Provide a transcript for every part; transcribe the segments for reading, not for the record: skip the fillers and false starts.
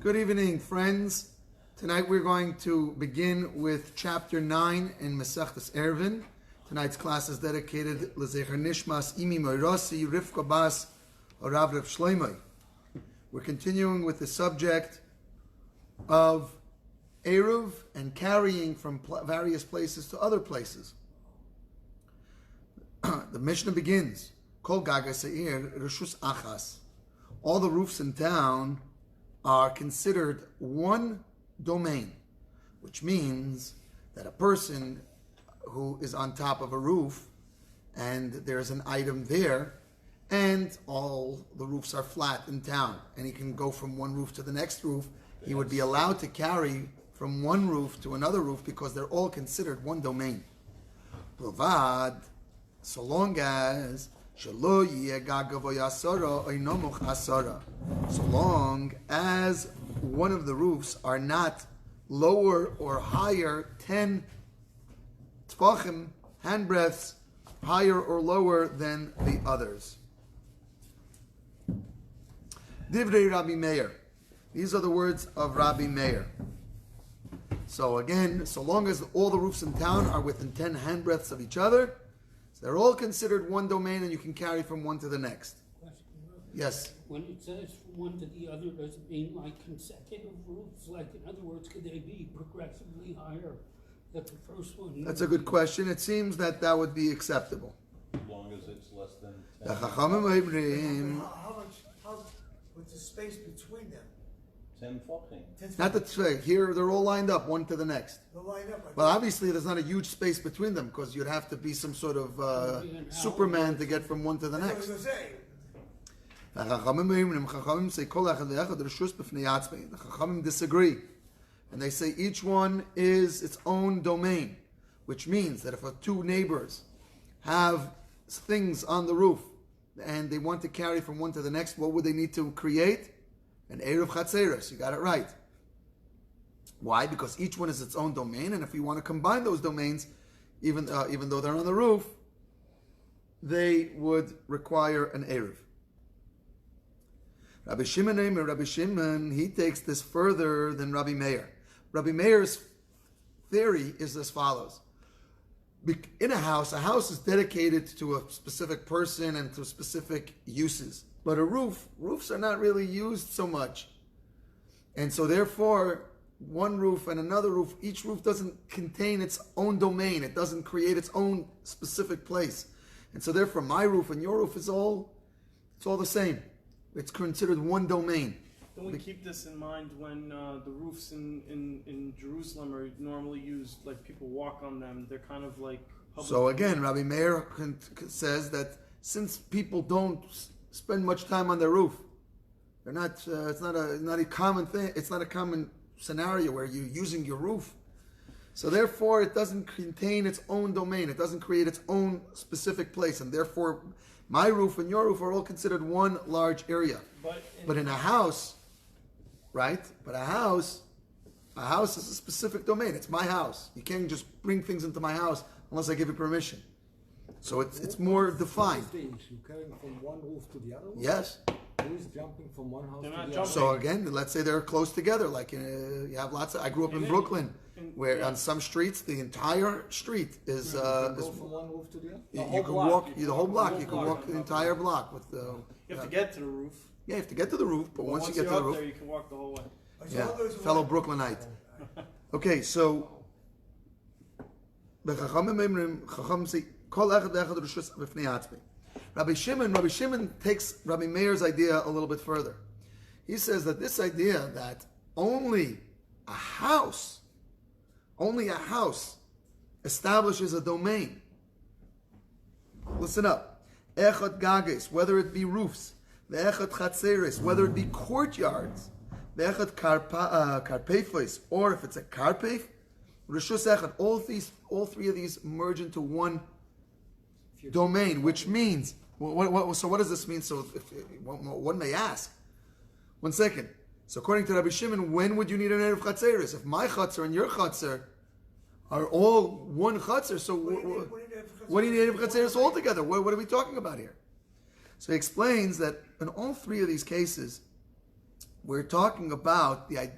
Good evening, friends. Tonight we're going to begin with chapter 9 in Masechtas Eruvin. Tonight's class is dedicated L'Zecher Nishmas Imi Moirasi Rivka Bas Rav Shloimeh. We're continuing with the subject of Eruv and carrying from various places to other places. The Mishna begins, Kol Gaga Seir Rishus Achas. All the roofs in town are considered one domain, which means that a person who is on top of a roof and there's an item there and all the roofs are flat in town and he can go from one roof to the next roof, he would be allowed to carry from one roof to another roof because they're all considered one domain. Provad, so long as so long as one of the roofs are not lower or higher 10 tfachim, handbreadths, higher or lower than the others. Divrei Rabbi Meir. These are the words of Rabbi Meir. So again, so long as all the roofs in town are within 10 handbreadths of each other, they're all considered one domain and you can carry from one to the next. Question. Yes? When it says from one to the other, does it mean like consecutive roofs? Like, in other words, could they be progressively higher than the first one? That's a good question. It seems that that would be acceptable. As long as it's less than The 10. Chachamim What's the space between them? 10 fucking. not the tray. Here, they're all lined up, one to the next. They'll line up. Well, obviously, there's not a huge space between them because you'd have to be some sort of Superman to get from one to the next. That's what I was The Chachamim say, Kol echad ve'echad reshus b'fnei atzmei. The Chachamim disagree. And they say each one is its own domain, which means that if two neighbors have things on the roof and they want to carry from one to the next, what would they need to create? An Eruv Chatzeres. You got it right. Why? Because each one is its own domain, and if you want to combine those domains, even though they're on the roof, they would require an Eruv. Rabbi Shimon, he takes this further than Rabbi Meir. Rabbi Meir's theory is as follows. In a house is dedicated to a specific person and to specific uses. But roofs are not really used so much. And so therefore, one roof and another roof, each roof doesn't contain its own domain. It doesn't create its own specific place. And so therefore, my roof and your roof it's all the same. It's considered one domain. Don't we keep this in mind when the roofs in Jerusalem are normally used, like people walk on them, they're kind of like... So again, Rabbi Meir says that since people don't spend much time on their roof, they're not. It's not a common thing. It's not a common scenario where you're using your roof. So therefore, it doesn't contain its own domain. It doesn't create its own specific place, and therefore, my roof and your roof are all considered one large area. But in a house, right? But a house is a specific domain. It's my house. You can't just bring things into my house unless I give you permission. So it's more defined. Who is the issue? Carrying from one roof to the other roof? Yes. Who is jumping from one house They're to not the other? So again, let's say they're close together. Like you have lots of. I grew up in Brooklyn, where on some streets the entire street is. You can go from one roof to the other? You can walk the whole block. You can walk the entire block with the. You have to get to the roof. Yeah, you have to get to the roof, but once you get you're to the up roof, there, you can walk the whole way. yeah, fellow Brooklynite. Okay, so the Chachamim say. Rabbi Shimon takes Rabbi Meir's idea a little bit further. He says that this idea that only a house establishes a domain. Listen up. Echad gages, whether it be roofs, ve'echad chatzeres, whether it be courtyards, ve'echad karpefos, or if it's a karpef, reshus echad, all three of these merge into one domain, which means, so what does this mean? So one may ask, 1 second. So according to Rabbi Shimon, when would you need an Erev Chatzeres? If my Chatzer and your Chatzer are all one Chatzer, so what do you need Erev Chatzeres all together? What are we talking about here? So he explains that in all three of these cases, we're talking about the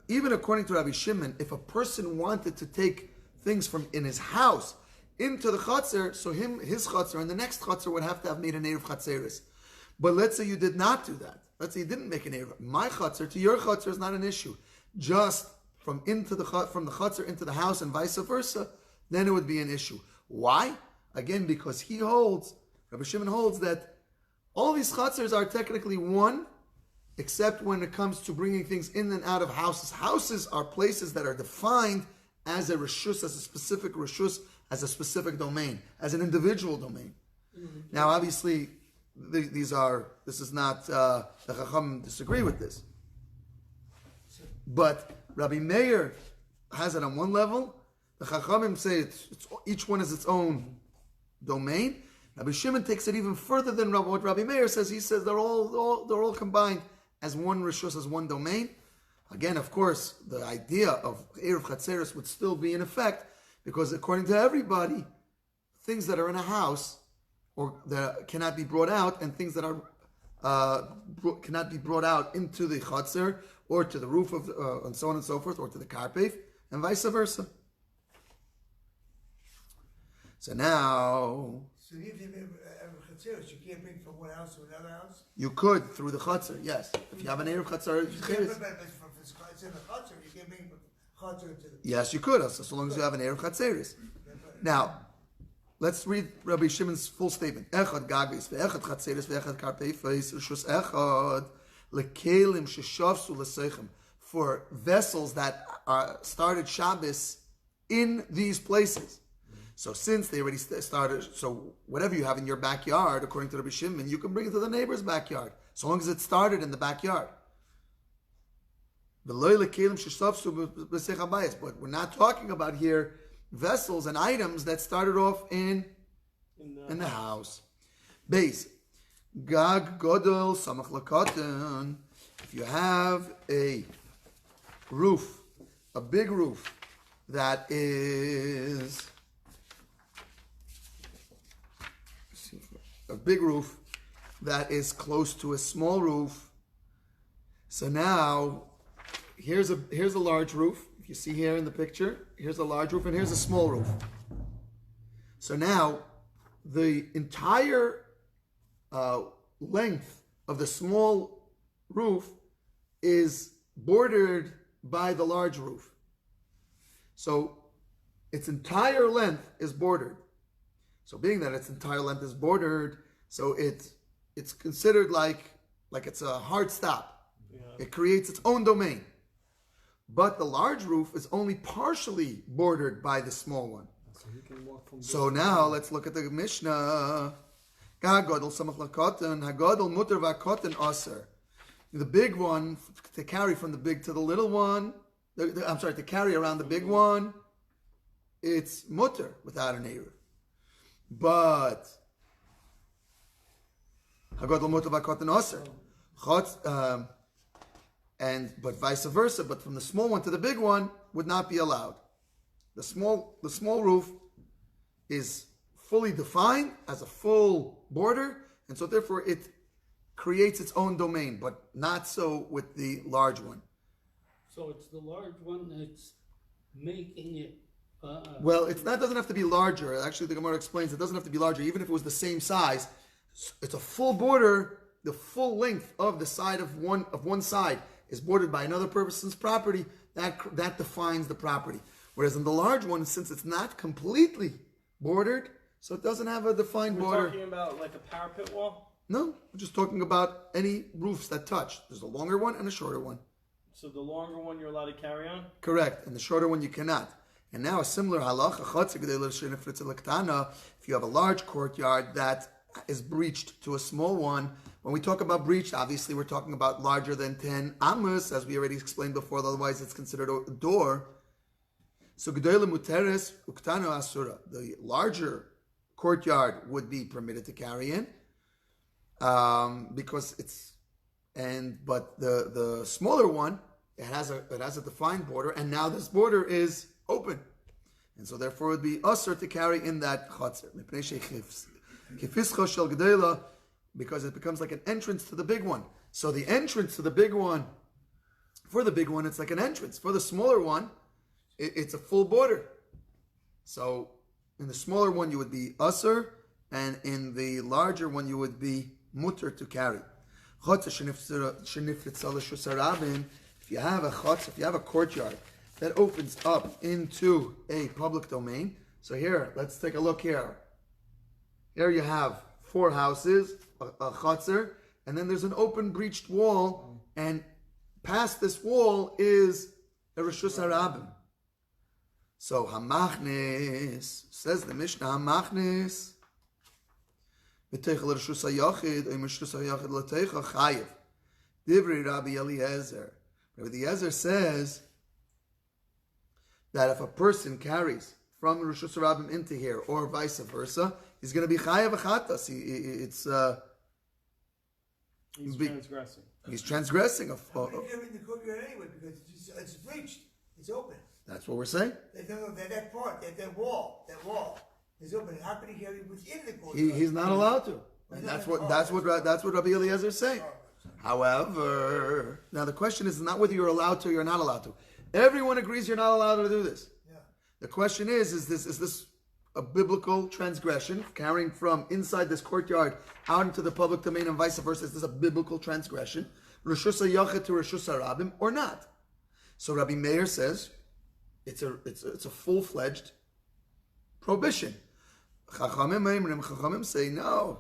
even according to Rabbi Shimon, if a person wanted to take things from in his house into the Chatzar, so his Chatzar and the next Chatzar would have to have made an Erev Chatzeris. But let's say you did not do that. Let's say you didn't make an Erev. My Chatzar to your Chatzar is not an issue. Just from the Chatzar into the house and vice versa, then it would be an issue. Why? Again, because Rabbi Shimon holds that all these Chatzars are technically one, except when it comes to bringing things in and out of houses. Houses are places that are defined as a reshus, as a specific reshus, as a specific domain, as an individual domain. Mm-hmm. Now, obviously, this is not, the Chacham disagree with this. But Rabbi Meir has it on one level. The Chachamim say each one is its own domain. Rabbi Shimon takes it even further than what Rabbi Meir says. He says they're all combined as one reshus, as one domain. Again, of course, the idea of Erev Chatzeris would still be in effect, because according to everybody, things that are in a house or that cannot be brought out, and things that are cannot be brought out into the Chatzer or to the roof of and so on and so forth, or to the karpef, and vice versa. So now, So even if you have a chatzeros, you can't bring from one house to another house? you could through the Chatzar, yes. If you have an Erev Chatzar, But if it's in the chatzer, you can't bring from chatzer to the... yes, you could, so long as you have an Erev Chatzeris. Now, let's read Rabbi Shimon's full statement. Echad gagis, ve'echad chatzeris, ve'echad karpeifes, rishus echad, lekelim sheshavsu l'seichem. For vessels that started Shabbos in these places. So since they already started, so whatever you have in your backyard, according to Rabbi Shimon, you can bring it to the neighbor's backyard, so long as it started in the backyard. But we're not talking about here vessels and items that started off in the house. Base. Gag godol samach lakatan. If you have a roof, a big roof that is close to a small roof. So now here's a large roof. If you see here in the picture, here's a large roof and here's a small roof. So now the entire length of the small roof is bordered by the large roof. So its entire length is bordered. So being that its entire length is bordered, so it's considered like it's a hard stop. Yeah. It creates its own domain. But the large roof is only partially bordered by the small one. So now let's look at the Mishnah. The big one, to carry from the big to the little one, to carry around the big one, it's mutter without an Erev. But but vice versa, but from the small one to the big one would not be allowed. The small roof is fully defined as a full border, and so therefore it creates its own domain, but not so with the large one. So it's the large one that's making it. Well, it doesn't have to be larger. Actually, the Gemara explains it doesn't have to be larger. Even if it was the same size, it's a full border. The full length of the side of one side is bordered by another person's property. That defines the property. Whereas in the large one, since it's not completely bordered, so it doesn't have a defined border. We're talking about like a parapet wall? No, we're just talking about any roofs that touch. There's a longer one and a shorter one. So the longer one you're allowed to carry on? Correct, and the shorter one you cannot. And now a similar halacha, if you have a large courtyard that is breached to a small one. When we talk about breached, obviously we're talking about larger than 10 amos, as we already explained before, otherwise it's considered a door. So the larger courtyard would be permitted to carry in, because but the smaller one, it has a defined border, and now this border is open, and so therefore it would be usher to carry in that chatzir, because it becomes like an entrance to the big one. So the entrance to the big one, for the big one, it's like an entrance. For the smaller one, it's a full border. So in the smaller one, you would be usher, and in the larger one, you would be mutter to carry. If you have a chutz, if you have a courtyard that opens up into a public domain. So here, let's take a look here. Here you have 4 houses, a chutzner, and then there's an open breached wall, and past this wall is a Rishus HaRabim. So Hamachnis, says the Mishnah, Hamachnis, V'teicha l'Rishus HaYachid, or Rishus HaYachid l'teicha chayiv. Divri Rabbi Eliezer. Rabbi Eliezer says that if a person carries from Rishus HaRabim into here, or vice versa, he's going to be chayav achatas. He's transgressing. He's transgressing. How can you get in the courtyard anyway? Because it's breached. It's open. That's what we're saying. That part, that wall is open. How can he carry within the courtyard? He's not allowed to. And that's what Rabbi Eliezer is saying. However, now the question is not whether you're allowed to or you're not allowed to. Everyone agrees you're not allowed to do this. Yeah. The question is this a biblical transgression, carrying from inside this courtyard out into the public domain and vice versa? Is this a biblical transgression? Rishus HaYachid to Rishus HaRabim or not? So Rabbi Meir says it's a full-fledged prohibition. Chachamim say no.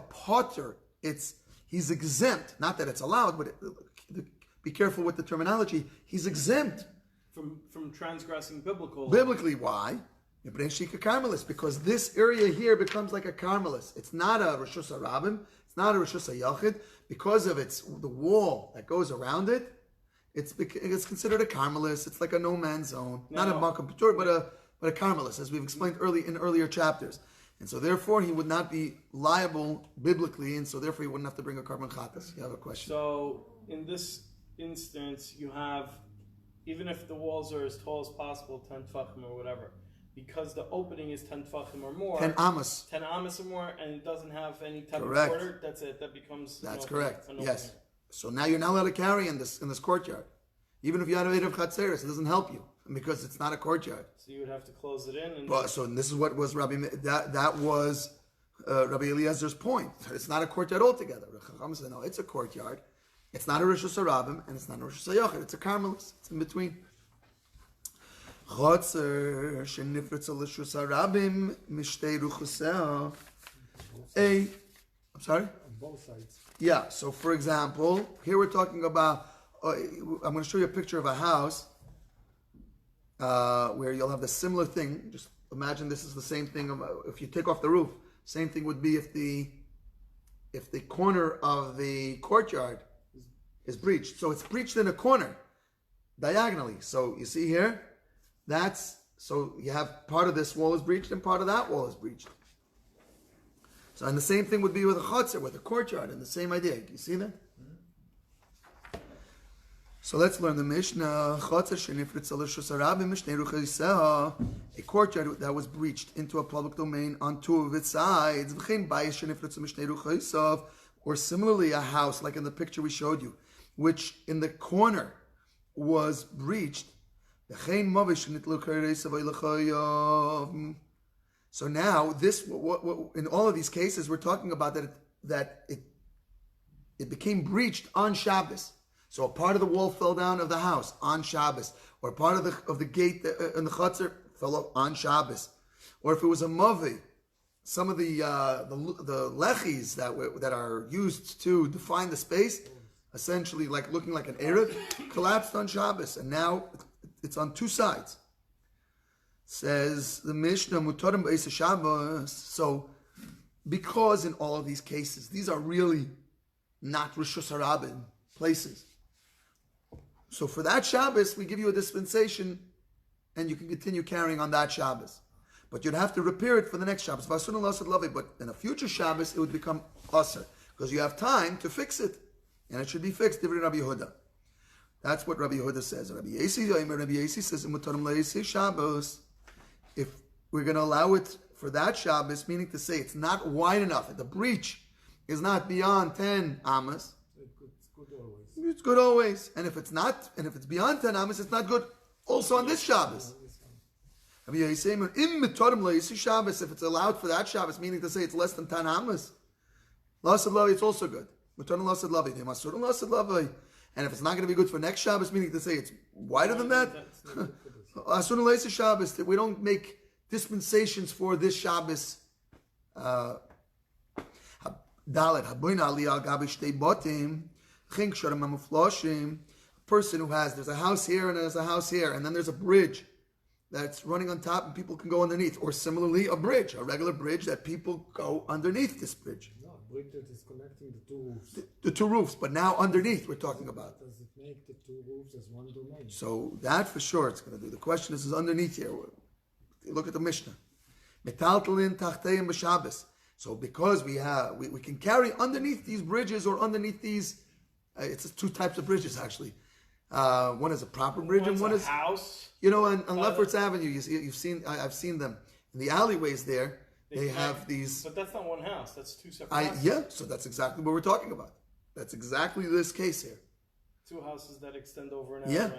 Potter, he's exempt. Not that it's allowed, but be careful with the terminology. He's exempt from transgressing biblically. Why? Because this area here becomes like a Carmelis. It's not a Rishus HaRabim. It's not a Rishus HaYachid. Because of the wall that goes around it, it's considered a Carmelis. It's like a no man's zone, not a Makam Patur, but a Carmelis, as we've explained in earlier chapters. And so therefore he would not be liable biblically, and so therefore he wouldn't have to bring a carbon chatas. You have a question? So in this instance, you have, even if the walls are as tall as possible, 10 tfachim or whatever, because the opening is 10 tfachim or more, 10 amas. 10 amas or more, and it doesn't have any type Correct. of border, that's it. That becomes That's an correct. opening. Yes. So now you're not allowed to carry in this courtyard. Even if you had a Erev Chatzeres, it doesn't help you because it's not a courtyard. So you would have to close it in. And This is what was Rabbi Eliezer's point. It's not a courtyard altogether. Chacham said, no, it's a courtyard. It's not a Rishus HaRabim and it's not a Rishus HaYachid. It's a Carmelis. It's in between. Chotzer shenifritz Rishus HaRabim mishtei ruchuseh. I'm sorry? On both sides. Yeah, so for example, here we're talking about, I'm going to show you a picture of a house where you'll have the similar thing. Just imagine this is the same thing. If you take off the roof, same thing would be if the corner of the courtyard is breached. So it's breached in a corner, diagonally. So you see here, so you have part of this wall is breached and part of that wall is breached. So, and the same thing would be with a chutzner, with a courtyard, and the same idea. You see that? So let's learn the Mishnah. A courtyard that was breached into a public domain on 2 of its sides. Or similarly, a house, like in the picture we showed you, which in the corner was breached. So now, in all of these cases, we're talking about that it became breached on Shabbos. So a part of the wall fell down of the house on Shabbos, or part of the gate in the chutzner fell off on Shabbos, or if it was a mavi, some of the lechis that are used to define the space, essentially like looking like an erev, collapsed on Shabbos, and now it's on 2 sides. Says the Mishnah, Mutarim B'Eis Shabbos. So, because in all of these cases, these are really not Rishus HaRabim places. So for that Shabbos, we give you a dispensation, and you can continue carrying on that Shabbos. But you'd have to repair it for the next Shabbos. But in a future Shabbos, it would become Asr, because you have time to fix it, and it should be fixed. Divrei Rabbi Yehuda. That's what Rabbi Yehuda says. Rabbi Yesi says, Mutarim L'Eis Shabbos. If we're going to allow it for that Shabbos, meaning to say it's not wide enough, the breach is not beyond 10 amas, It's good always. it's good always. And if it's not, and if it's beyond 10 amas, it's not good also on this Shabbos. If it's allowed for that Shabbos, meaning to say it's less than 10 amas, Lasad Lavi, it's also good. And if it's not going to be good for next Shabbos, meaning to say it's wider than that, Shabbos, we don't make dispensations for this Shabbos. Person who has, there's a house here and there's a house here, and then there's a bridge that's running on top and people can go underneath. Or similarly, a bridge, a regular bridge that people go underneath this bridge. No, a bridge that is connecting the two roofs. The two roofs, but now underneath we're talking about. Does it make the two roofs as one domain? So that for sure it's going to do. The question is underneath here. Look at the Mishnah. Metaltalin tachteim b'Shabbos. So because we can carry underneath these bridges or underneath these, it's two types of bridges actually. One is a proper bridge and one is house. You know, on Lefferts Avenue, I've seen them in the alleyways there. They have these. But that's not one house. That's two separate houses. Yeah, so that's exactly what we're talking about. That's exactly this case here. Two houses that extend over an alleyway. Yeah.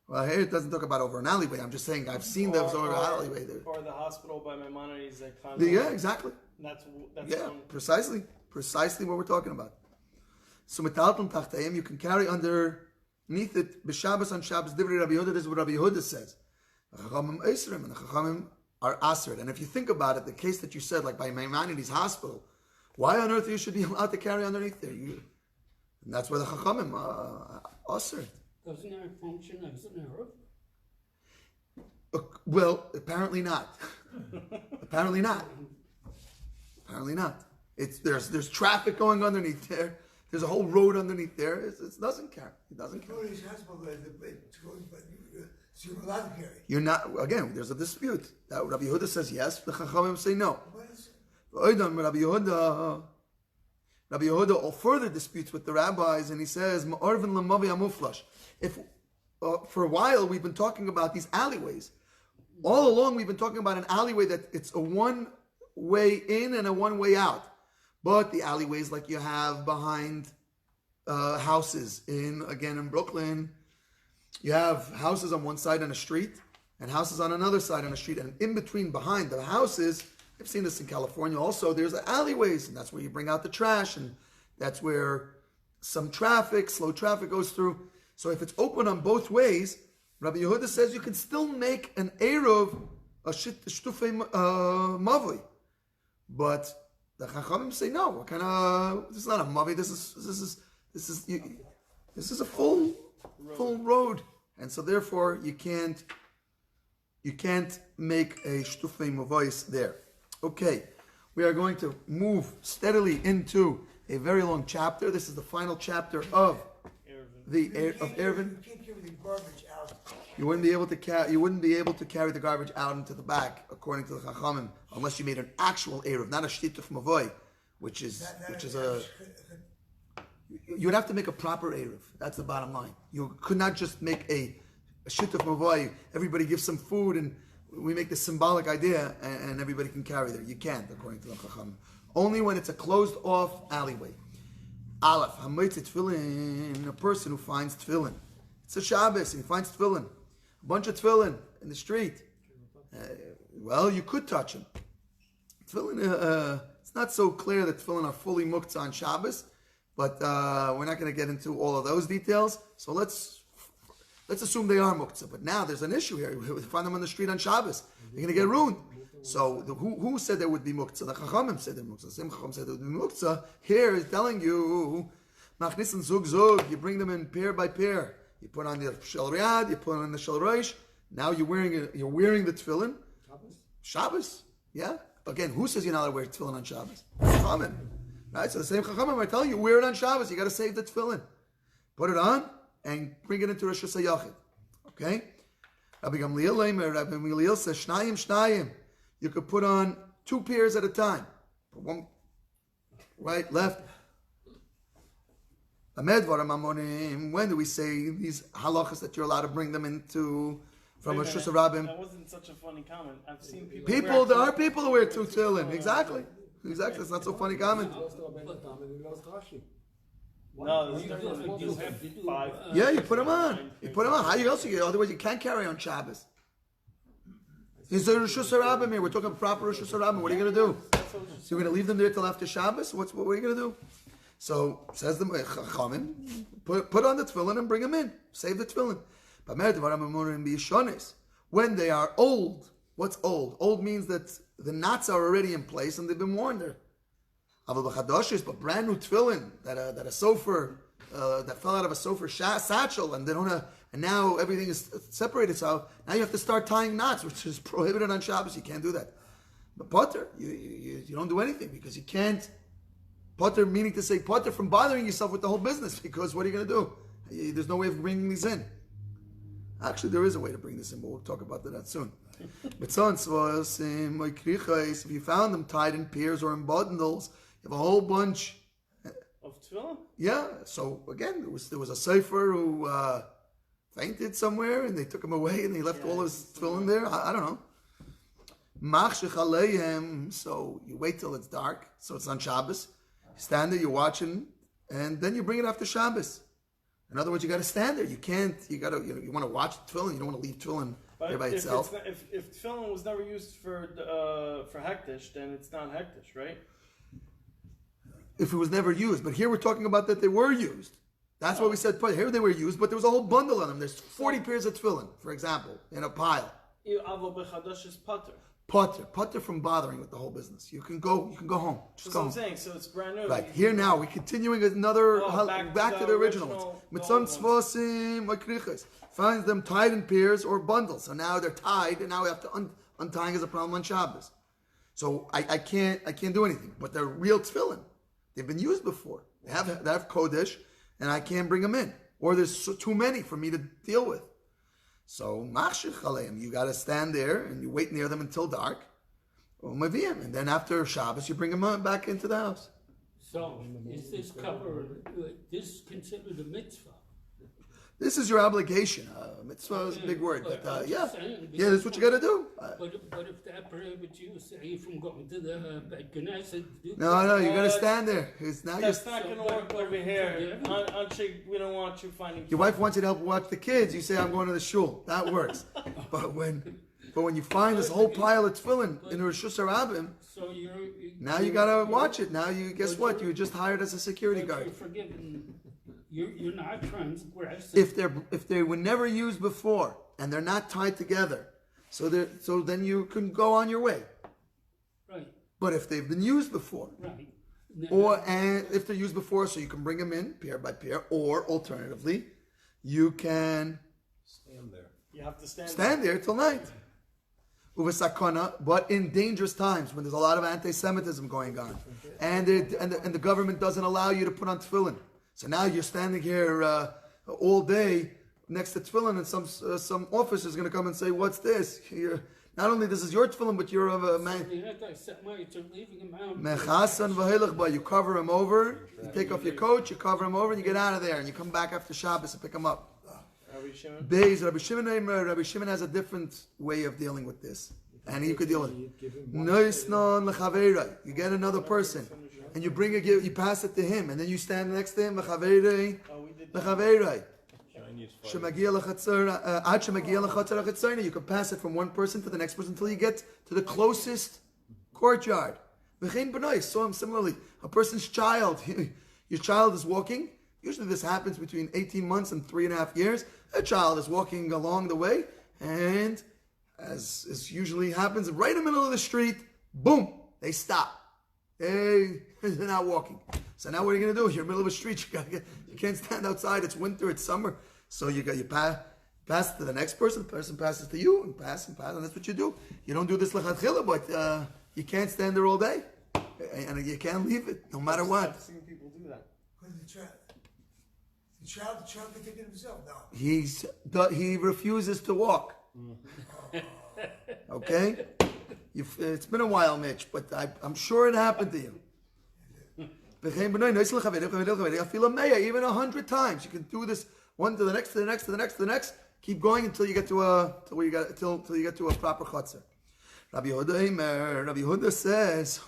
Well, here it doesn't talk about over an alleyway. I'm just saying I've seen those over an alleyway there. Or the hospital by Maimonides that kind Yeah, exactly. That's yeah, precisely what we're talking about. So metalton tachtayim, you can carry underneath it b'Shabbos on Shabbos. Divrei Rabbi Yehuda, this is what Rabbi Yehuda says. Chachamim eisrim and the Chachamim are asrid. And if you think about it, the case that you said, like by Maimonides Hospital, why on earth you should be allowed to carry underneath there? And that's where the Chachamim asrid. Doesn't that function as an Arab? Well, apparently not. Apparently not. There's traffic going underneath there. There's a whole road underneath there. It doesn't carry. It doesn't carry. So you're allowed to carry. You're not. Again, there's a dispute. That Rabbi Yehuda says yes. The Chachamim say no. Rabbi Yehuda further disputes with the rabbis, and he says, if for a while we've been talking about these alleyways, all along we've been talking about an alleyway that it's a one-way in and a one-way out. But the alleyways like you have behind houses in Brooklyn, you have houses on one side on a street and houses on another side on a street, and in between behind the houses, I've seen this in California also, there's alleyways, and that's where you bring out the trash, and that's where some slow traffic goes through. So if it's open on both ways, Rabbi Yehuda says you can still make an Eruv, a Shtufei Mavli. But the Chachamim say no. What kind of? This is not a Mavi. This is a full road, and so therefore you can't make a Shtufei Mavos there. Okay, we are going to move steadily into a very long chapter. This is the final chapter of Eruvin. You can't carry the garbage out. You wouldn't be able to carry the garbage out into the back, according to the Chachamim, unless you made an actual Eruv, not a Shtituf Mavoy, which is a. You would have to make a proper Eruv. That's the bottom line. You could not just make a Shtituf Mavoy. Everybody gives some food and we make this symbolic idea and everybody can carry there. You can't, according to the Chachamim. Only when it's a closed-off alleyway. Aleph, Hamoitzi Tefillin, a person who finds Tefillin. It's a Shabbos, and he finds Tefillin. A bunch of Tefillin in the street. Well, you could touch them. Tefillin, it's not so clear that Tefillin are fully muktzah on Shabbos, but we're not going to get into all of those details. So let's assume they are muktzah. But now there's an issue here. We find them on the street on Shabbos. They're going to get ruined. So who said there would be muktzah? The Chachamim said there would be muktzah. Same Chacham said there would be muktzah. Here is telling you, machnissen zug zug. You bring them in pair by pair. You put on the shel riyad, you put on the shel roish. Now you're wearing the tefillin. Shabbos. Yeah. Again, who says you're not allowed to wear tefillin on Shabbos? Chachamim. Right. So the same Chachamim are telling you, wear it on Shabbos. You got to save the tefillin. Put it on and bring it into Rosh Hashanah. Okay. Rabbi Gamliel says shnayim. You could put on 2 pairs at a time. One, right, left. When do we say these halachas that you're allowed to bring them into from Rosh Hashanah? That wasn't such a funny comment. I've seen there are people who wear 2 tefillin. Exactly. Exactly. It's not so funny comment. He lost Rabbeinu Tam and he lost Rashi. No, You have to do, five. Yeah, you put them on. You put them on. How you else? Otherwise, you can't carry on Shabbos. Is there Rosh Hashanah here? We're talking proper Rosh Hashanah. What are you going to do? So you're going to leave them there till after Shabbos? What are you going to do? So says the Chachamim, put on the tefillin and bring them in. Save the tefillin. When they are old, what's old? Old means that the knots are already in place and they've been worn there. But brand new tefillin that a sofer that fell out of a sofer satchel and they don't have, and now everything is separated. So now you have to start tying knots, which is prohibited on Shabbos. You can't do that. But potter, you don't do anything because you can't. Potter meaning to say potter from bothering yourself with the whole business, because what are you going to do? There's no way of bringing these in. Actually, there is a way to bring this in, but we'll talk about that soon. But if you found them tied in pairs or in bundles, you have a whole bunch Of tefillin? Yeah. So again, there was a sefer who fainted somewhere, and they took him away, and they left all his tefillin there. I don't know. Machshech aleihem. So you wait till it's dark. So it's on Shabbos. You stand there, you're watching, and then you bring it after Shabbos. In other words, you got to stand there. You can't. You want to watch tefillin. You don't want to leave tefillin there by itself. If tefillin was never used for hektish, then it's not hektish, right? If it was never used, but here we're talking about that they were used. That's why we said here they were used, but there was a whole bundle of them. There's 40 pairs of tefillin, for example, in a pile. Avo b'chadash is pater. Potter from bothering with the whole business. You can go home. Just go home. That's what I'm saying. So it's brand new. Right here now, we're continuing another back to the original ones. Mitzon tzvasim makriches finds them tied in pairs or bundles. So now they're tied, and now we have to untying is a problem on Shabbos. So I can't do anything. But they're real tefillin. They've been used before. They have kodesh, and I can't bring them in, or there's too many for me to deal with. So machshich aleim, you got to stand there and you wait near them until dark, and then after Shabbos you bring them back into the house. So is this covered? This considered a mitzvah? This is your obligation. Mitzvah is a big word, but that's what you got to do. But if that prohibits you, say, from going to the Knesset, No, you got to stand there. That's not going to work over here. We don't want you finding. Your wife wants you to help watch the kids. You say, "I'm going to the shul." That works. But when you find this whole pile of tefillin in Rosh Hashanah, so now you got to watch it. Now guess what? You were just hired as a security guard. You're forgiven. You're not transgressing. If they were never used before and they're not tied together, so then you can go on your way. Right. But if they've been used before, right. And if they're used before, so you can bring them in pair by pair, or alternatively, you can Stand there. You have to stand there till night. Uvesakana, but in dangerous times when there's a lot of anti-Semitism going on, and the government doesn't allow you to put on tefillin. So now you're standing here all day next to tefillin, and some officer is going to come and say, "What's this? Not only this is your tefillin, but you're of a man." You cover him over. You take off your coat. You cover him over, and you get out of there, and you come back after Shabbos and pick him up. Rabbi Shimon has a different way of dealing with this, and you could deal with it. You get another person. And you bring you pass it to him, and then you stand next to him. You can pass it from one person to the next person until you get to the closest courtyard. Saw him similarly. A person's child, your child is walking. Usually this happens between 18 months and 3.5 years. A child is walking along the way, and as usually happens, right in the middle of the street, boom, they stop. They're not walking. So now what are you going to do? You're in the middle of a street. You can't stand outside. It's winter. It's summer. So you pass to the next person. The person passes to you, and pass, and that's what you do. You don't do this lechatchila, but you can't stand there all day, and you can't leave it no matter what. I've seen people do that. Because the child can take it himself. No. He refuses to walk. Okay. It's been a while, Mitch, but I'm sure it happened to you. Even 100 times. You can do this one to the next, to the next, to the next, to the next. Keep going until you get to a proper chutzner. Rabbi Yehuda says,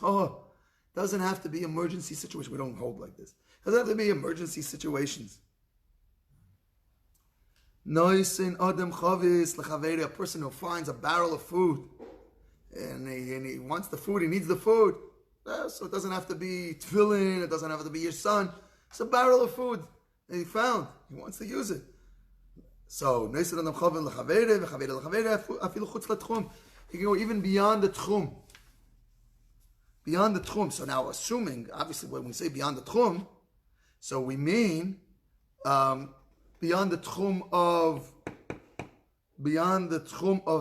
Doesn't have to be emergency situations. We don't hold like this. Doesn't have to be emergency situations. Noisin adam chavis lechaveri, a person who finds a barrel of food and he wants the food, he needs the food. So it doesn't have to be tefillin, it doesn't have to be your son. It's a barrel of food that he found. He wants to use it. So noisin adam chavis lechaveri afilu chutz latchum. He can go even beyond the tchum. Beyond the tchum. So now, assuming, obviously, when we say beyond the tchum, so we mean beyond the tchum of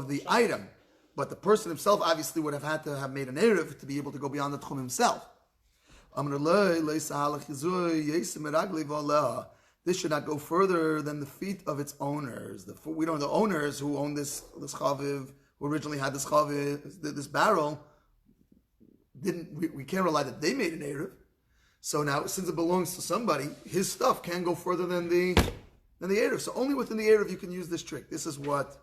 the item, but the person himself obviously would have had to have made an erev to be able to go beyond the tchum himself. This should not go further than the feet of its owners. We don't know the owners who own this chaviv, who originally had this chaviv, this barrel. We can't rely that they made an erev. So now, since it belongs to somebody, his stuff can go further than the erev. So only within the erev you can use this trick. This is what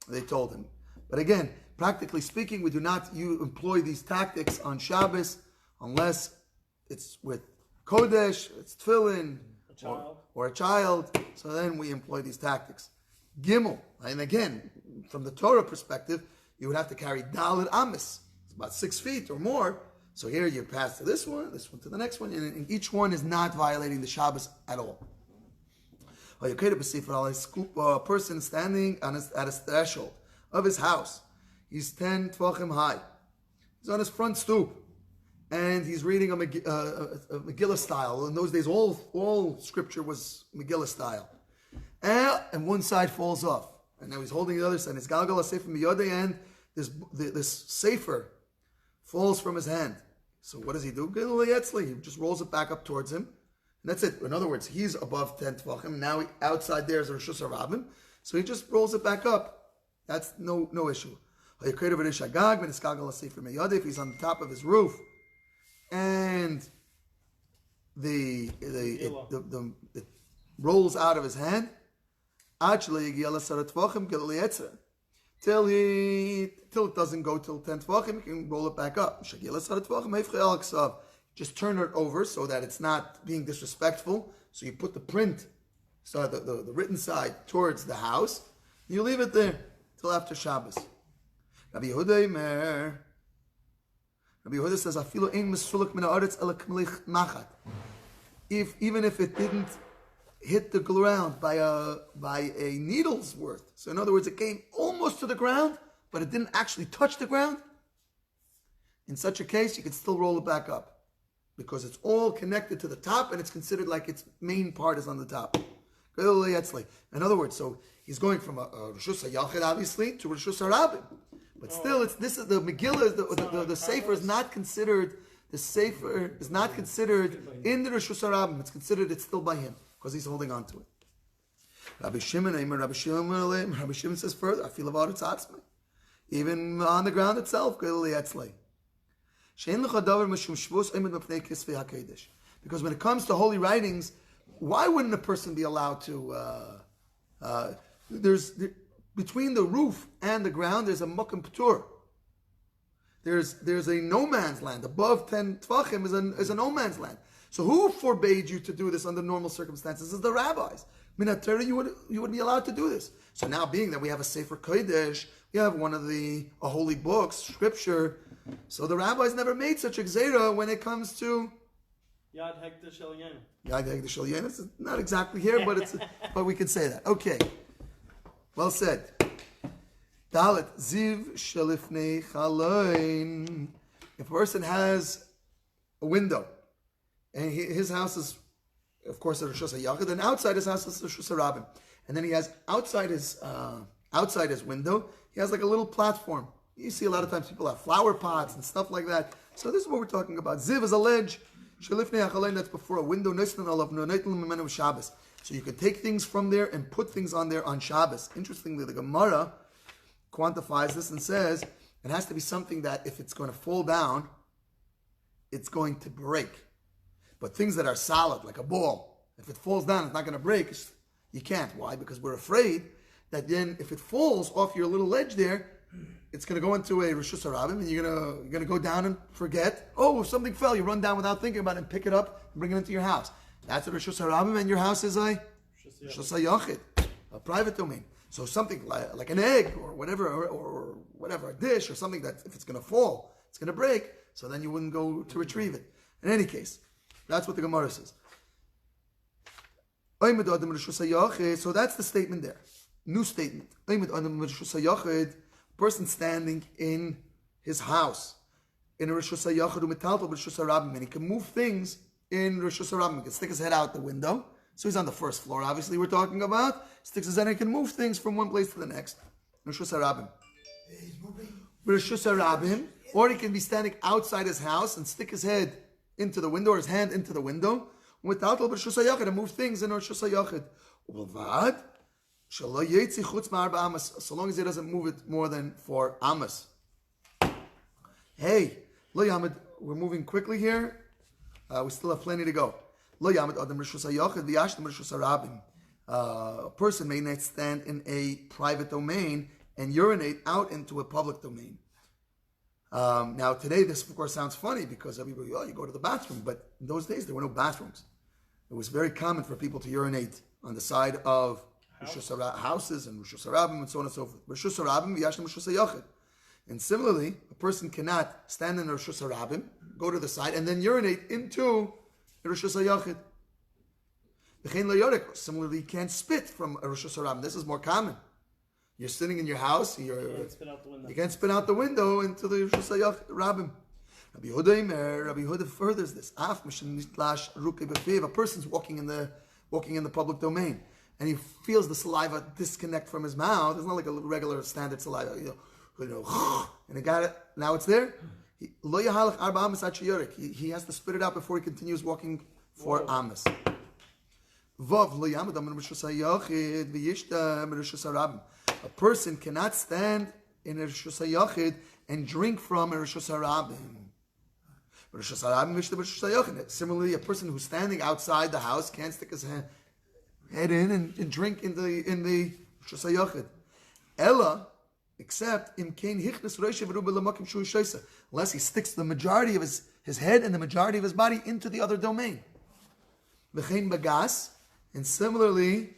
they told him. But again, practically speaking, we do not employ these tactics on Shabbos unless it's with kodesh, it's tefillin, or a child. So then we employ these tactics. Gimel, and again, from the Torah perspective, you would have to carry Dalet Amis. About 6 feet or more. So here you pass to this one to the next one, and each one is not violating the Shabbos at all. A person standing at a threshold of his house. He's 10 tvachim high. He's on his front stoop, and he's reading a Megillah style. In those days, all scripture was Megillah style. And one side falls off, and now he's holding the other side. His galgal sefer miyodei, and this sefer falls from his hand. So what does he do? He just rolls it back up towards him. And that's it. In other words, he's above 10 tvachim. Now outside there is a Rosh Hashanah. So he just rolls it back up. That's no issue. If he's on the top of his roof and it rolls out of his hand, till it doesn't go till 10 tvachim, you can roll it back up. Just turn it over so that it's not being disrespectful. So you put the print, so the written side towards the house. You leave it there till after Shabbos. Rabbi Yehuda says, "Afilu ein mesulak min haaretz ela k'mlich machat." Even if it didn't hit the ground by a needle's worth. So in other words, it came almost to the ground, but it didn't actually touch the ground. In such a case, you can still roll it back up because it's all connected to the top and it's considered like its main part is on the top. In other words, so he's going from a Rosh Hashanah obviously to Rosh Hashanah, but still, this is the Megillah. The sefer is not considered. The sefer is not considered in the Rosh Hashanah. It's considered it's still by him, because he's holding on to it. Rabbi Shimon says further, I feel about it atzmai. Even on the ground itself, because when it comes to holy writings, why wouldn't a person be allowed to? Between the roof and the ground, there's a mukim p'tur. There's a no man's land. Above 10 tvachim is a no man's land. So who forbade you to do this under normal circumstances? Is the rabbis. Minat Torah, you would be allowed to do this. So now, being that we have a Sefer Kodesh, we have one of a holy books, scripture. So the rabbis never made such a gzeira when it comes to Yad Hekdesh Shel Yen. Yad Hekdesh Shel Yen. It's not exactly here, but we can say that. Okay, well said. Dalet ziv shelifnei chaloin. If a person has a window, and his house is, of course, a Rosh Hashanah, and outside his house is a Rosh Hashanah, and then he has outside his window, he has like a little platform. You see a lot of times people have flower pots and stuff like that. So this is what we're talking about. Ziv is a ledge. Shelifnei chaloin, that's before a window. So you can take things from there and put things on there on Shabbos. Interestingly, the Gemara quantifies this and says it has to be something that if it's going to fall down, it's going to break. But things that are solid, like a ball, if it falls down, it's not going to break. You can't. Why? Because we're afraid that then if it falls off your little ledge there, it's going to go into a Rishus Harabim, and you're going to go down and forget. Oh, if something fell, you run down without thinking about it and pick it up and bring it into your house. That's a Rishus Harabim, and your house is a Rishus HaYachid, a private domain. So something like an egg or whatever, or whatever, a dish or something that if it's going to fall, it's going to break, so then you wouldn't go to retrieve it. In any case, that's what the Gemara says. So that's the statement there. New statement. Person standing in his house in a Rishus HaYachid u'metaltal b'Rishus HaRabim, and he can move things in Rishus HaRabim. He can stick his head out the window. So he's on the first floor, obviously, we're talking about. Sticks his head and he can move things from one place to the next. Rishus HaRabim. Rishus HaRabim. Or he can be standing outside his house and stick his head into the window or his hand into the window. U'metaltal b'Rishus HaYachid, and move things in Rishus HaYachid. U'b'vad. So long as he doesn't move it more than 4 amas. Hey, lo yamid, we're moving quickly here. We still have plenty to go. Lo yamid adam rishus hayachid v'yashtem rishus harabim. A person may not stand in a private domain and urinate out into a public domain. Now today this of course sounds funny because everybody, you go to the bathroom, but in those days there were no bathrooms. It was very common for people to urinate on the side of houses and Rishus Harabim and so on and so forth. Rishus Harabim v'yashtem Rishus HaYachid. And similarly, a person cannot stand in a Rishus Harabim, go to the side, and then urinate into a Rishus HaYachid. V'chein lo yorek. Similarly, you can't spit from a Rishus Harabim. This is more common. You're sitting in your house, you can't spit out the window into the Rishus HaRabim. Rabbi Yehuda furthers this. A person's walking in the public domain, and he feels the saliva disconnect from his mouth. It's not like a regular standard saliva, and he got it. Now it's there. He has to spit it out before he continues walking for amas. A person cannot stand in a Rishus HaYachid and drink from a Rishus HaRabim. Similarly, a person who's standing outside the house can't stick his head in and drink in the Rishus HaYachid. Ella, except unless he sticks the majority of his head and the majority of his body into the other domain. And similarly,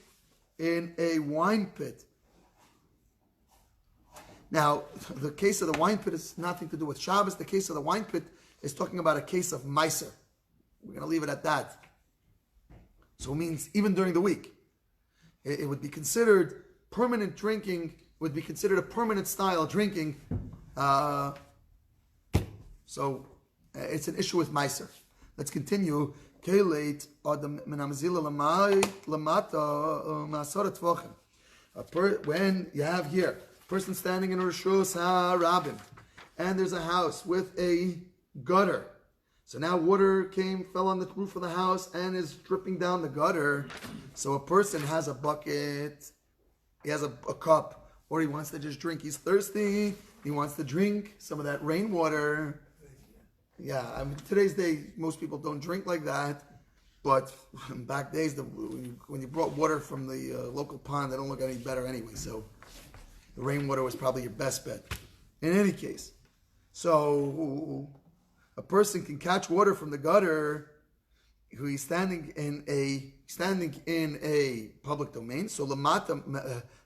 in a wine pit. Now, the case of the wine pit has nothing to do with Shabbos. The case of the wine pit is talking about a case of Meiser. We're going to leave it at that. So it means even during the week. It would be considered permanent drinking, would be considered a permanent style of drinking. So it's an issue with Meiser. Let's continue. When you have here a person standing in a Rishus HaRabim, and there's a house with a gutter. So now water fell on the roof of the house and is dripping down the gutter. So a person has a bucket, he has a cup, or he wants to just drink. He's thirsty, he wants to drink some of that rainwater. Yeah, I mean, today's day, most people don't drink like that. But back days, when you brought water from the local pond, they don't look any better anyway. So the rainwater was probably your best bet. In any case, so a person can catch water from the gutter who he's standing in a public domain. So lamata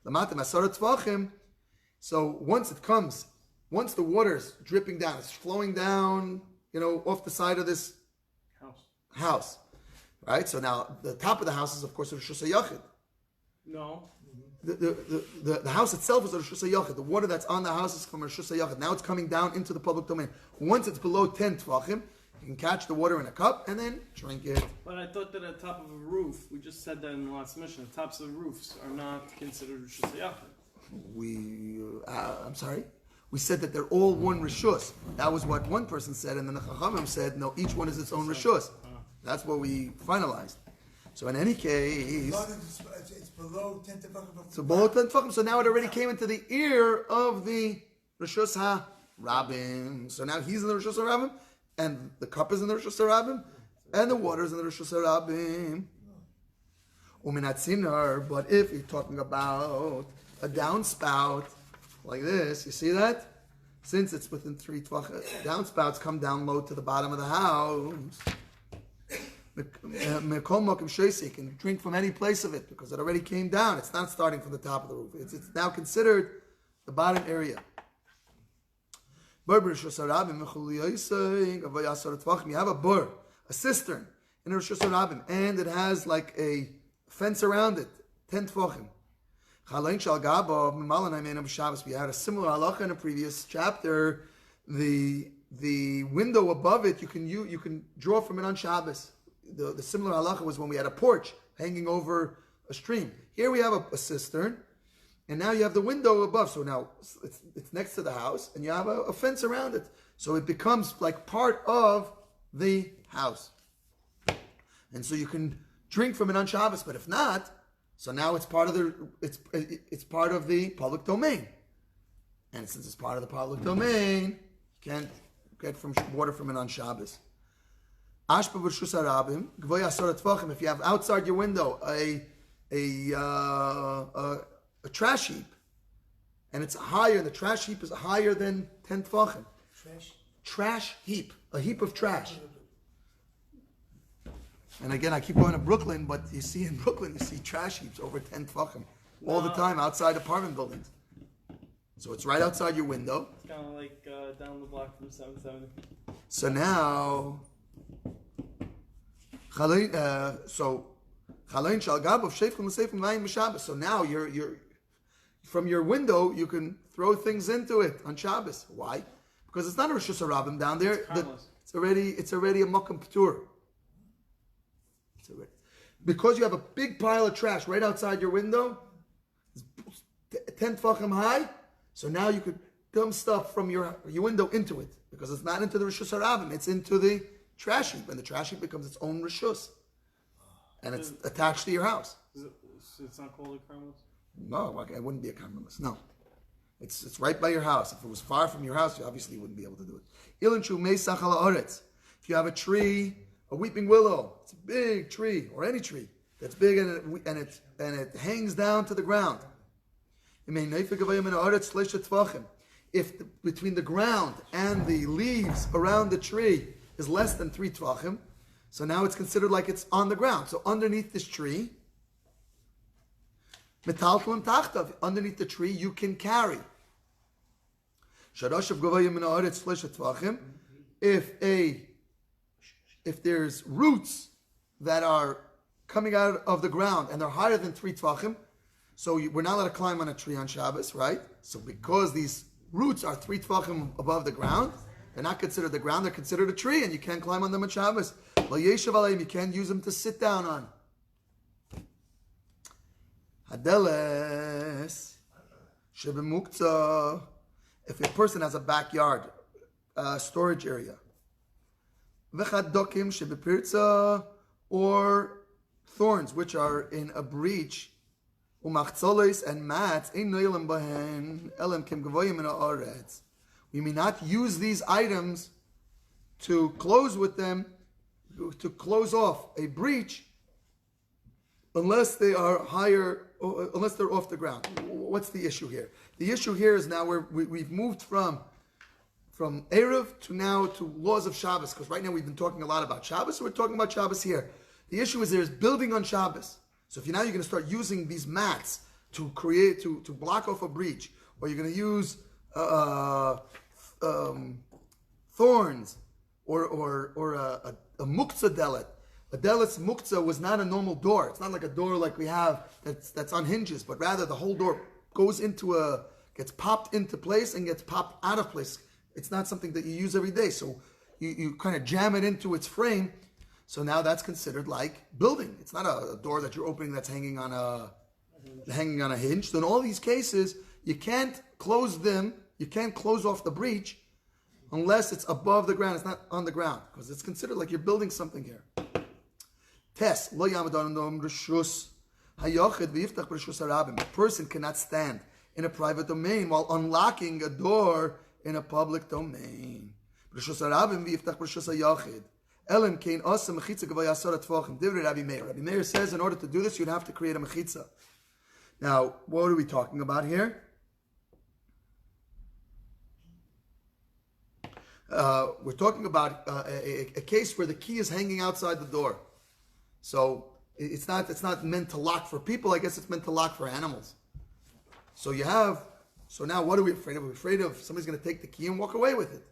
masarat tvachim. So once the water's dripping down, it's flowing down, off the side of this house. Right? So now the top of the house is of course a Rishus HaYachid. No. The house itself is a Rishus HaYachid. The water that's on the house is from a Rishus HaYachid. Now it's coming down into the public domain. Once it's below 10 tvachim, you can catch the water in a cup and then drink it. But I thought that at the top of a roof, we just said that in the last mission, the tops of the roofs are not considered Rishus HaYachid. I'm sorry? We said that they're all one Rishus. That was what one person said, and then the Chachamim said, no, each one is its own Rishus. That's what we finalized. So in any case, it's below 10 tefachim. So below 10 tefachim. So now it already came into the ear of the Rishus HaRabim. So now he's in the Rishus HaRabim, and the cup is in the Rishus HaRabim, and the water is in the Rishus HaRabim. Uminat sinar. But if you're talking about a downspout, like this. You see that? Since it's within 3 tvach, downspouts come down low to the bottom of the house. You can drink from any place of it because it already came down. It's not starting from the top of the roof. It's now considered the bottom area. You have a bur, a cistern in a Rosh Hashanah, and it has like a fence around it, 10 tvachim. We had a similar halacha in a previous chapter. The window above it, you can draw from it on Shabbos. The similar halacha was when we had a porch hanging over a stream. Here we have a cistern, and now you have the window above. So now it's next to the house, and you have a fence around it. So it becomes like part of the house. And so you can drink from it on Shabbos, but if not, so now it's part of the public domain. And since it's part of the public domain, you can't get water from it on Shabbos. If you have outside your window a trash heap, and it's higher, the trash heap is higher than 10 tvachim. Trash heap, a heap of trash. And again, I keep going to Brooklyn, but you see in Brooklyn, you see trash heaps over 10 tvachim all the time outside apartment buildings. So it's right outside your window. It's kind of like down the block from 770. So now, so now you're from your window, you can throw things into it on Shabbos. Why? Because it's not a Rosh Hashanah down there. It's already a Makam P'tur. Because you have a big pile of trash right outside your window, 10 tvachim high, so now you could dump stuff from your window into it, because it's not into the Rishus Harabim, it's into the trash heap, and the trash heap becomes its own Rishus, and it's attached to your house. So it's not called a karmelis? No, it wouldn't be a karmelis, no. It's right by your house. If it was far from your house, you obviously wouldn't be able to do it. If you have a tree, a weeping willow, it's a big tree, or any tree that's big and it hangs down to the ground. If between the ground and the leaves around the tree is less than 3 tvachim, so now it's considered like it's on the ground. So underneath this tree, underneath the tree, you can carry. If there's roots that are coming out of the ground and they're higher than 3 tvachim, so we're not allowed to climb on a tree on Shabbos, right? So because these roots are 3 tvachim above the ground, they're not considered the ground, they're considered a tree, and you can't climb on them on Shabbos. You can't use them to sit down on. Hadeles shebemuktzah. If a person has a backyard, storage area, v'chadokim shebepirtza, or thorns which are in a breach, umachzoles and mats, ein noilim bahen elam kem gavoyim in haaretz. We may not use these items to close with them, to close off a breach, unless they are higher, unless they're off the ground. What's the issue here? The issue here is now we've moved from Erev to laws of Shabbos, because right now we've been talking a lot about Shabbos, so we're talking about Shabbos here. The issue is there's building on Shabbos. So if you're going to start using these mats to block off a breach, or you're going to use thorns, or a muktzah delet. A delet's muktzah was not a normal door. It's not like a door like we have that's on hinges, but rather the whole door gets popped into place and gets popped out of place. It's not something that you use every day. So you kind of jam it into its frame. So now that's considered like building. It's not a door that you're opening that's hanging on a hinge. So in all these cases, you can't close them. You can't close off the breach unless it's above the ground. It's not on the ground, because it's considered like you're building something here. Test. A person cannot stand in a private domain while unlocking a door in a public domain. Rabbi Meir says in order to do this, you'd have to create a mechitza. Now, what are we talking about here? We're talking about a case where the key is hanging outside the door. So it's not meant to lock for people. I guess it's meant to lock for animals. So now what are we afraid of? We're afraid of somebody's going to take the key and walk away with it.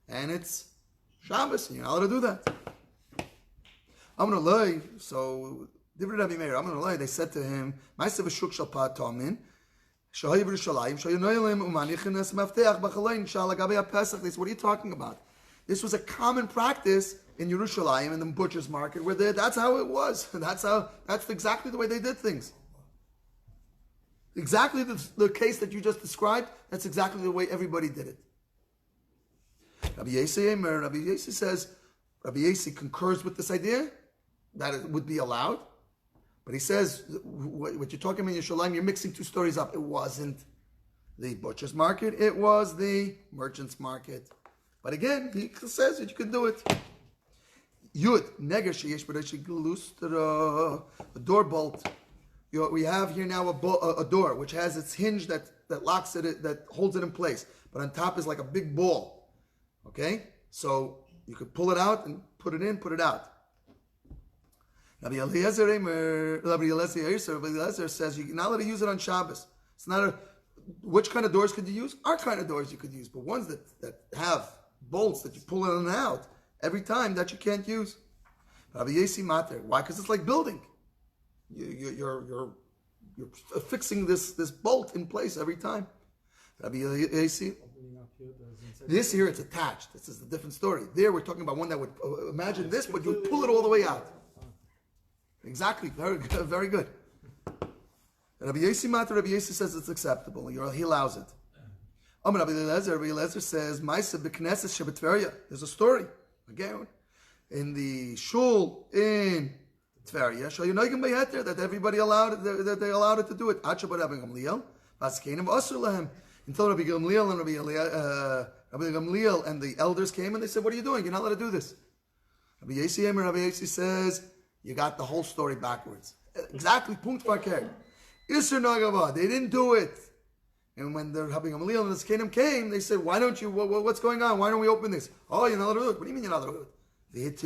And it's Shabbos, and you're not allowed to do that. I'm going to lie. So, Divrei Rabbi Meir, I'm going to lie. They said to him, Ma'aseh v'shuk shel pat tomin, shahay b'Yerushalayim, shayonoyim u'manichin es mafteach b'chaloin shal agabei HaPesach. They said, what are you talking about? This was a common practice in Yerushalayim, in the butcher's market, where that's how it was. That's exactly the way they did things. Exactly the case that you just described, that's exactly the way everybody did it. Rabbi Yossi says, Rabbi Yossi concurs with this idea, that it would be allowed. But he says, what you're talking about in Yerushalayim, you're mixing two stories up. It wasn't the butcher's market, it was the merchant's market. But again, he says that you can do it. Yud, neger sheyesh b'reshi gelustra, a door bolt. We have here now a door which has its hinge that locks it, that holds it in place. But on top is like a big ball. Okay? So you could pull it out and put it in, put it out. Rabbi Eliezer says you're not allowed to use it on Shabbos. It's not which kind of doors could you use? Our kind of doors you could use, but ones that have bolts that you pull in and out every time, that you can't use. Rabbi Yossi Mater. Why? Because it's like building. You're fixing this bolt in place every time. Rabbi Yossi. This here, it's attached. This is a different story. There, we're talking about one that would imagine this, but you would pull it all the way out. Exactly. Very good. Very good. Rabbi Yossi Mater, Rabbi Yossi says it's acceptable. He allows it. Rabbi Eliezer says, "Ma'aseh b'knesses shebetveria." There's a story again in the shul in Tveria. So you know you can be out there that everybody allowed that they allowed it to do it. Until Rabbi Gamliel and Rabbi Gamliel and the elders came and they said, "What are you doing? You're not allowed to do this." Rabbi Yossi says, "You got the whole story backwards." Exactly. Punkt parker. Isser Nagava. They didn't do it. And when the Rabbi Gamliel and his kingdom came, they said, "Why don't you? What's going on? Why don't we open this?" "Oh, you're not allowed to do it." "What do you mean you're not allowed to do it?"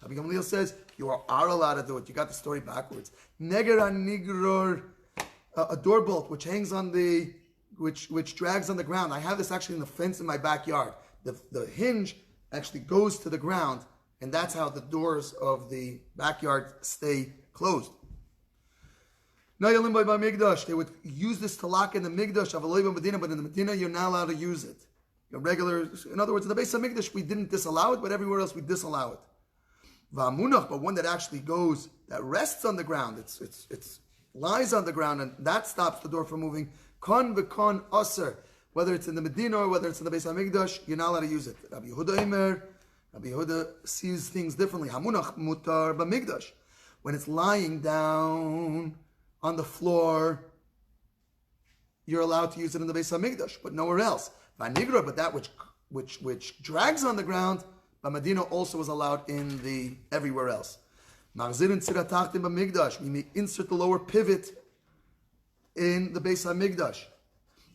Rabbi Gamliel says, "You are allowed to do it." You got the story backwards. Neger nigror, a door bolt which hangs on which drags on the ground. I have this actually in the fence in my backyard. The hinge actually goes to the ground, and that's how the doors of the backyard stay closed. They would use this to lock in the Migdash of Medina, but in the Medina you're not allowed to use it. In other words, in the base of Migdash we didn't disallow it, but everywhere else we disallow it. V'amunach, but one that actually goes, that rests on the ground, it's lies on the ground, and that stops the door from moving. Kon v'kon aser, whether it's in the Medina or whether it's in the base of Migdash, you're not allowed to use it. Rabbi Yehuda sees things differently. Hamunach mutar b'Migdash, when it's lying down on the floor, you're allowed to use it in the Beis HaMikdash, but nowhere else. Vanigra, but that which drags on the ground, Medina also is allowed in the everywhere else. Marzir tziratachtim b'Mikdash, we may insert the lower pivot in the Beis HaMikdash.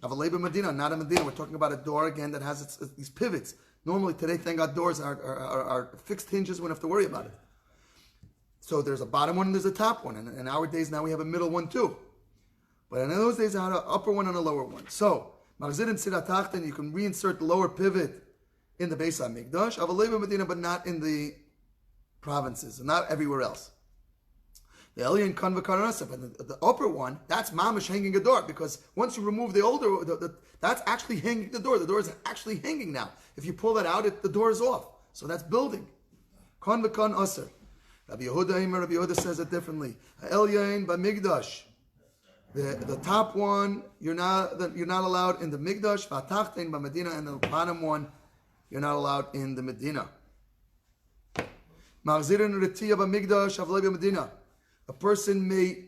Avalei Medina, not in Medina. We're talking about a door again that has these pivots. Normally today, thank God, doors are fixed hinges. We don't have to worry about it. So there's a bottom one and there's a top one. And in our days now we have a middle one too. But in those days I had an upper one and a lower one. So, Marzir and Siratachtan, you can reinsert the lower pivot in the Beis HaMikdash, Avalei Medina, but not in the provinces, and not everywhere else. The Elian Kan V'Karanasif, and the upper one, that's mamish hanging a door, because once you remove the older, that's actually hanging the door. The door is actually hanging now. If you pull that out, the door is off. So that's building. Kan V'Kan Aser. Rabbi Yehuda says it differently. Elyain b'Migdash, the top one you're not allowed in the Migdash. V'Atachtain b'Medina, and the bottom one you're not allowed in the Medina. Ma'zirin Retiya b'Migdash avlei b'Medina. A person may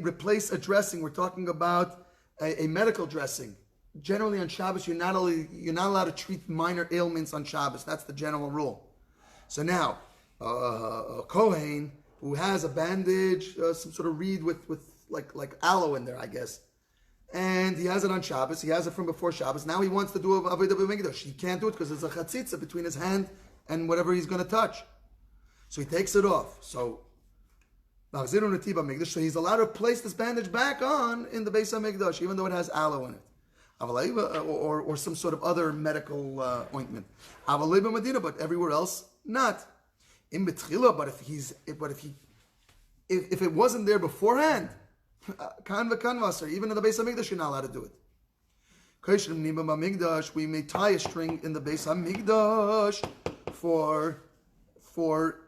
replace a dressing. We're talking about a medical dressing. Generally on Shabbos you're not allowed to treat minor ailments on Shabbos. That's the general rule. So now, a Kohen who has a bandage, some sort of reed with like aloe in there, I guess, and he has it on Shabbos. He has it from before Shabbos. Now he wants to do Avodah B'Mikdash. He can't do it because there's a chatzitza between his hand and whatever he's going to touch. So he takes it off. So he's allowed to place this bandage back on in the Beis HaMikdash, even though it has aloe in it. Or some sort of other medical ointment. But everywhere else, not. But if it wasn't there beforehand, kan v'kanvaser, even in the Beis HaMikdash, you're not allowed to do it. We may tie a string in the Beis HaMikdash for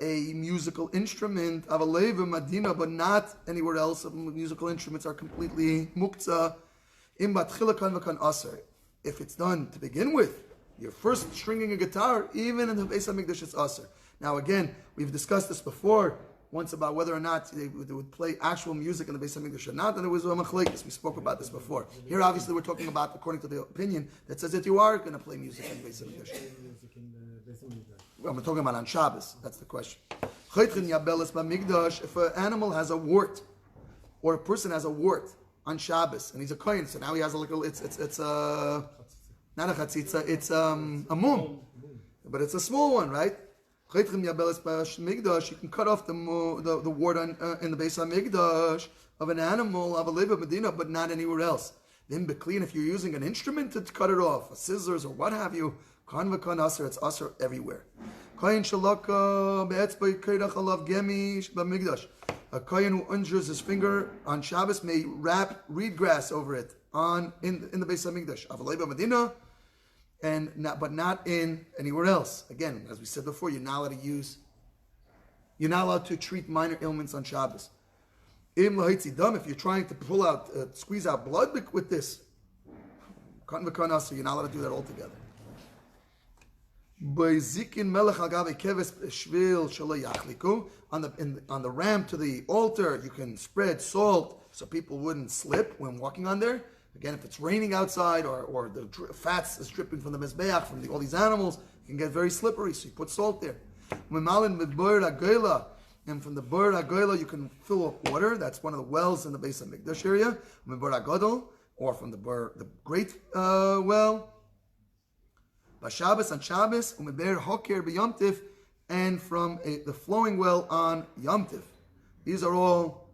a musical instrument, but not anywhere else. Musical instruments are completely muktzah. If it's done to begin with, you're first stringing a guitar, even in the Beis HaMikdash, it's aser. Now again, we've discussed this before, once about whether or not they would play actual music in the Beis HaMikdash or not, and it was a machlekes. We spoke about this before. Here, obviously, we're talking about according to the opinion that says that you are going to play music in the Beis HaMikdash. Well, we're talking about on Shabbos. That's the question. If an animal has a wart, or a person has a wart on Shabbos, and he's a kohen, so now he has a little. It's not a chatzitza. It's a mum, but it's a small one, right? You can cut off the wart in the Beis HaMikdash of an animal, of a liver medina, but not anywhere else. Then clean if you're using an instrument to cut it off, scissors or what have you. Kan v'kan aser, it's aser everywhere. Kohen shalaka be'etzbay keirach alav gemish b'mikdash. A kohen who injures his finger on Shabbos may wrap reed grass over it in the Beis HaMikdash. Avalei b'medina, but not in anywhere else. Again, as we said before, you're not allowed to treat minor ailments on Shabbos. If you're trying to squeeze out blood with this, kan v'kan aser, you're not allowed to do that altogether. On the ramp to the altar, you can spread salt so people wouldn't slip when walking on there. Again, if it's raining outside or the fats is dripping from the mizbeach, from all these animals, it can get very slippery, so you put salt there. And from the Ber HaGoyla, you can fill up water. That's one of the wells in the Beis HaMikdash area. Or from the great well. Shabbos on Shabbos, umeber hoker b'yomtiv, and from the flowing well on Yomtiv. These are all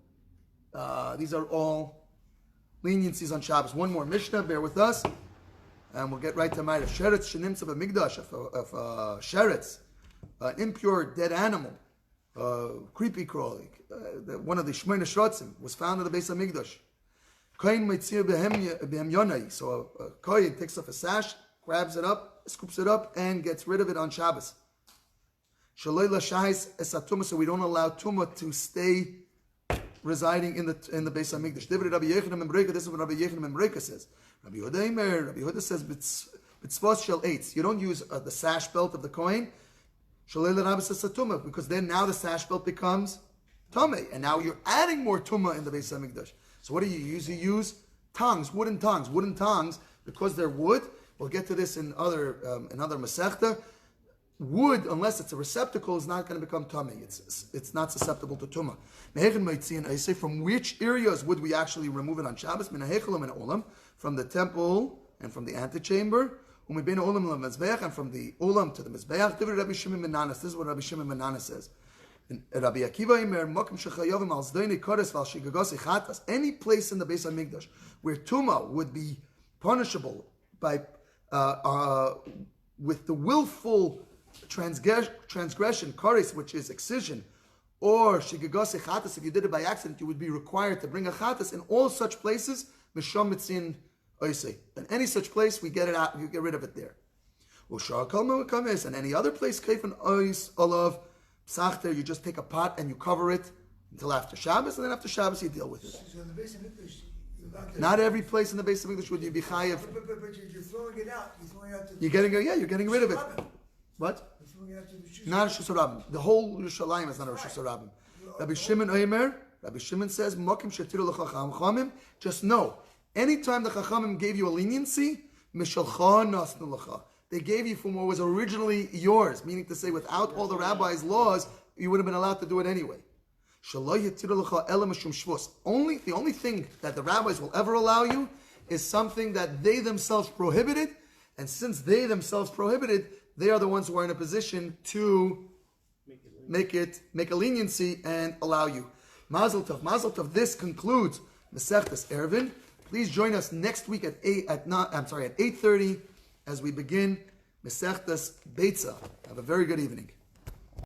leniencies on Shabbos. One more Mishna, bear with us, and we'll get right to Ma'ir. Sheretz shenimtza b'mikdash, if sheretz, an impure dead animal, creepy crawling, one of the Shmoyne Shrotzim, was found in the Beis HaMikdash. Kohen meitzir b'hem yonai, so a kohen takes off a sash, grabs it up, scoops it up, and gets rid of it on Shabbos. So we don't allow tumah to stay residing in the Beis HaMikdash. This is what Rabbi Yechanan ben Breka says. Rabbi Yehuda says, "B'tzvos shel eitz." You don't use the sash belt of the kohen. Because then now the sash belt becomes tameh, and now you're adding more tumah in the Beis HaMikdash. So what do you use? You use tongs, wooden tongs, because they're wood. We'll get to this in other Masechta. Wood, unless it's a receptacle, is not going to become tummy. It's not susceptible to tumah. I say, from which areas would we actually remove it on Shabbos? From the temple and from the antechamber, and from the olam to the mizbeach. This is what Rabbi Shimon ben Nana says. Rabbi Akiva any place in the Beis HaMikdash where tumah would be punishable by with the willful transgression, kares, which is excision, or shigagase chatas, if you did it by accident, you would be required to bring a chatas. In all such places, misham mitzin oisei. In any such place, we get it out, you get rid of it there. And any other place, kaifan ois olav psachter, you just take a pot and you cover it until after Shabbos, and then after Shabbos you deal with it. So in the Beis HaMikdash, not every place in the Beis HaMikdash would you be chayav. But you're throwing it out. You're getting rid of it. What? You're throwing it out to the not a Rosh Hashanah. The whole Yerushalayim is not a Rosh Hashanah. Rabbi Shimon says, "Mokim shetiru l'chachamim." Just know, anytime the Chachamim gave you a leniency, mishalcha nasnu l'cha. They gave you from what was originally yours, meaning to say, without all the rabbis' laws, you would have been allowed to do it anyway. The only thing that the rabbis will ever allow you is something that they themselves prohibited, and since they themselves prohibited, they are the ones who are in a position to make a leniency and allow you. Mazel tov. Mazel tov. This concludes Masechtas Eruvin. Please join us next week at 8:30 as we begin Masechtas Beitza. Have a very good evening.